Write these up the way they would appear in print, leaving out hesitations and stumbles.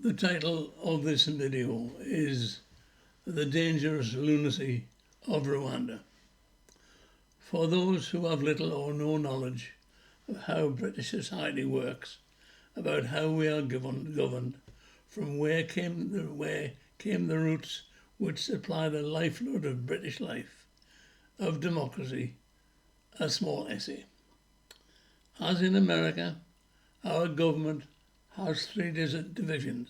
The title of this video is The Dangerous Lunacy of Rwanda. For those who have little or no knowledge of how British society works, about how we are governed, from where came the roots which supply the lifeblood of British life, of democracy, a small essay. As in America, our government has three divisions.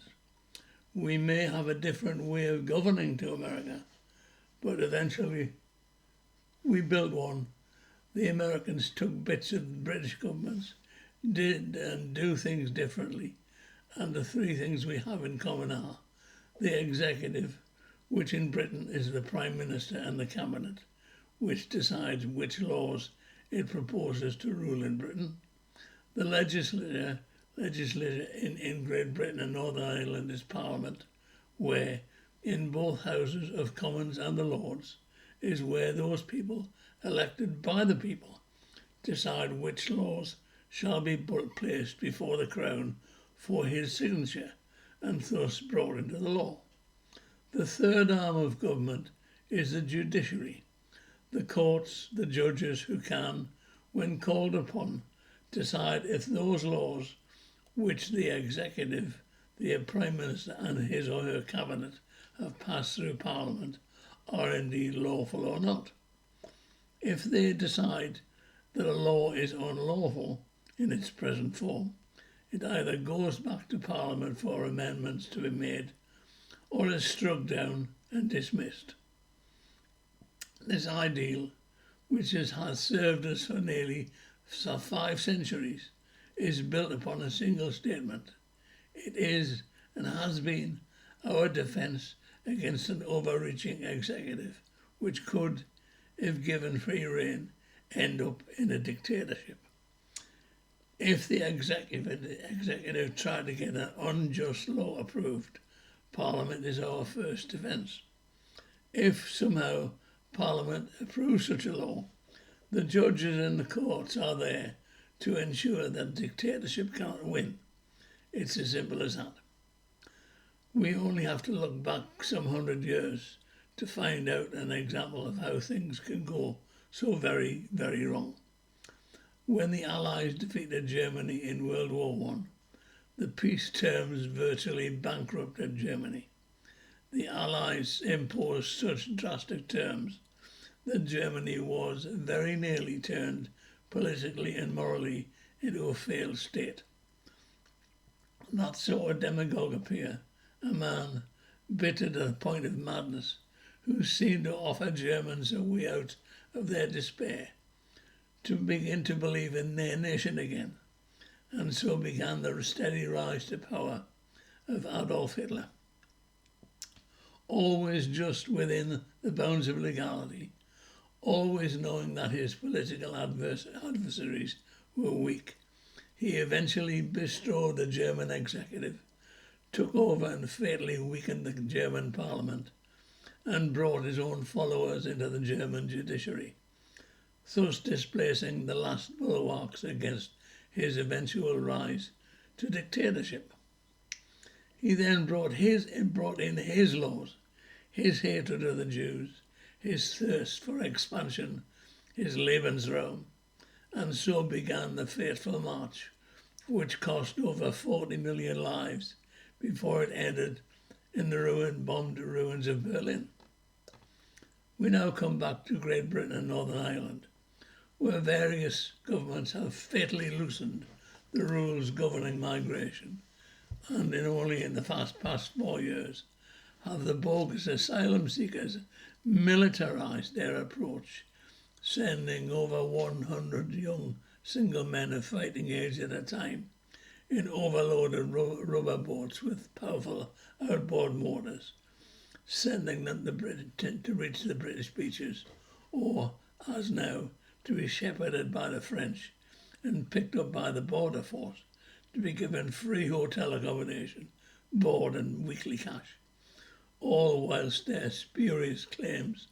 We may have a different way of governing to America, but eventually we built one. The Americans took bits of the British governments, did and do things differently, and the three things we have in common are the executive, which in Britain is the Prime Minister and the Cabinet, which decides which laws it proposes to rule in Britain. The legislature in Great Britain and Northern Ireland is Parliament, where, in both Houses of Commons and the Lords, is where those people, elected by the people, decide which laws shall be placed before the Crown for his signature, and thus brought into the law. The third arm of government is the judiciary, the courts, the judges who can, when called upon, decide if those laws which the executive, the Prime Minister and his or her cabinet have passed through Parliament are indeed lawful or not. If they decide that a law is unlawful in its present form, it either goes back to Parliament for amendments to be made or is struck down and dismissed. This ideal, which has served us for nearly 5 centuries, is built upon a single statement. It is and has been our defence against an overreaching executive, which could, if given free rein, end up in a dictatorship. If the executive tried to get an unjust law approved, Parliament is our first defence. If somehow Parliament approves such a law, the judges and the courts are there to ensure that dictatorship cannot win. It's as simple as that. We only have to look back some 100 years to find out an example of how things can go so very, very wrong. When the Allies defeated Germany in World War I, the peace terms virtually bankrupted Germany. The Allies imposed such drastic terms that Germany was very nearly turned politically and morally into a failed state. That saw a demagogue appear, a man bitter to the point of madness, who seemed to offer Germans a way out of their despair, to begin to believe in their nation again, and so began the steady rise to power of Adolf Hitler. Always just within the bounds of legality, always knowing that his political adversaries were weak, he eventually bestrode the German executive, took over and fatally weakened the German parliament, and brought his own followers into the German judiciary, thus displacing the last bulwarks against his eventual rise to dictatorship. He then brought in his laws, his hatred of the Jews, his thirst for expansion, his Lebensraum, and so began the fateful march, which cost over 40 million lives before it ended in the bombed ruins of Berlin. We now come back to Great Britain and Northern Ireland, where various governments have fatally loosened the rules governing migration, and only in the past 4 years have the bogus asylum seekers militarised their approach, sending over 100 young single men of fighting age at a time in overloaded rubber boats with powerful outboard motors, sending them to reach the British beaches, or, as now, to be shepherded by the French and picked up by the border force to be given free hotel accommodation, board and weekly cash, all whilst their spurious claims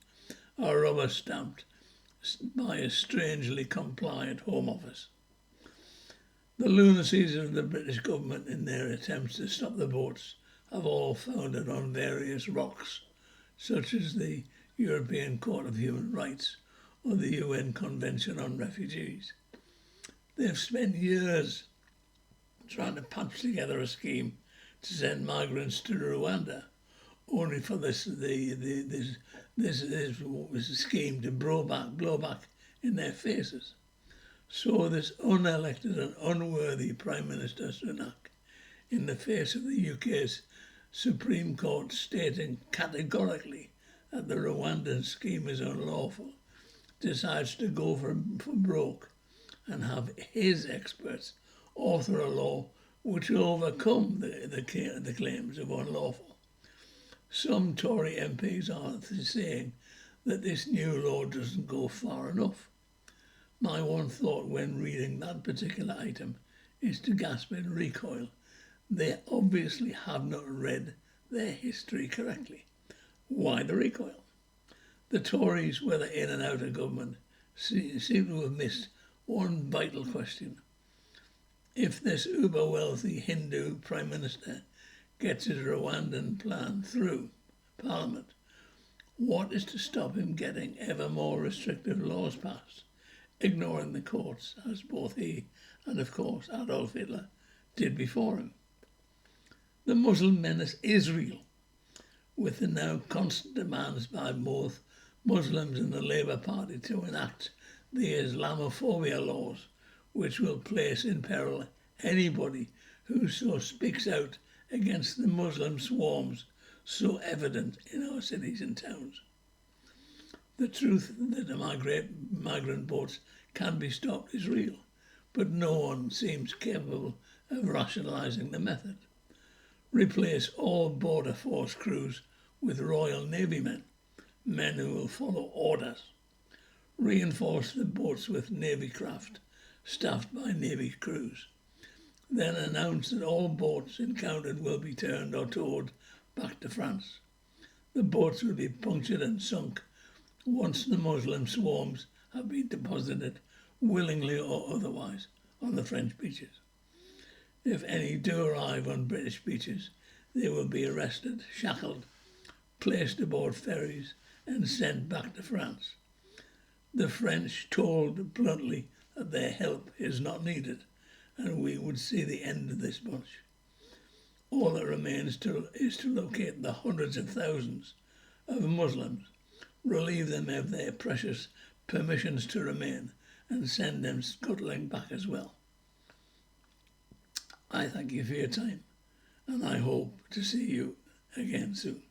are rubber-stamped by a strangely compliant Home Office. The lunacies of the British government in their attempts to stop the boats have all founded on various rocks, such as the European Court of Human Rights or the UN Convention on Refugees. They've spent years trying to patch together a scheme to send migrants to Rwanda, only for this scheme to blow back in their faces. So this unelected and unworthy Prime Minister Sunak, in the face of the UK's Supreme Court stating categorically that the Rwandan scheme is unlawful, decides to go for broke and have his experts author a law which will overcome the claims of unlawful. Some Tory MPs are saying that this new law doesn't go far enough. My one thought when reading that particular item is to gasp in recoil. They obviously have not read their history correctly. Why the recoil? The Tories, whether in and out of government, seem to have missed one vital question. If this uber-wealthy Hindu Prime Minister gets his Rwandan plan through Parliament, what is to stop him getting ever more restrictive laws passed, ignoring the courts, as both he and, of course, Adolf Hitler did before him? The Muslim menace is real, with the now constant demands by both Muslims and the Labour Party to enact the Islamophobia laws, which will place in peril anybody who so speaks out against the Muslim swarms so evident in our cities and towns. The truth that the migrant boats can be stopped is real, but no one seems capable of rationalising the method. Replace all border force crews with Royal Navy men who will follow orders. Reinforce the boats with Navy craft, staffed by Navy crews. Then announce that all boats encountered will be turned or towed back to France. The boats will be punctured and sunk once the Muslim swarms have been deposited, willingly or otherwise, on the French beaches. If any do arrive on British beaches, they will be arrested, shackled, placed aboard ferries and sent back to France. The French told bluntly that their help is not needed, and we would see the end of this bunch. All that remains is to locate the hundreds of thousands of Muslims, relieve them of their precious permissions to remain, and send them scuttling back as well. I thank you for your time, and I hope to see you again soon.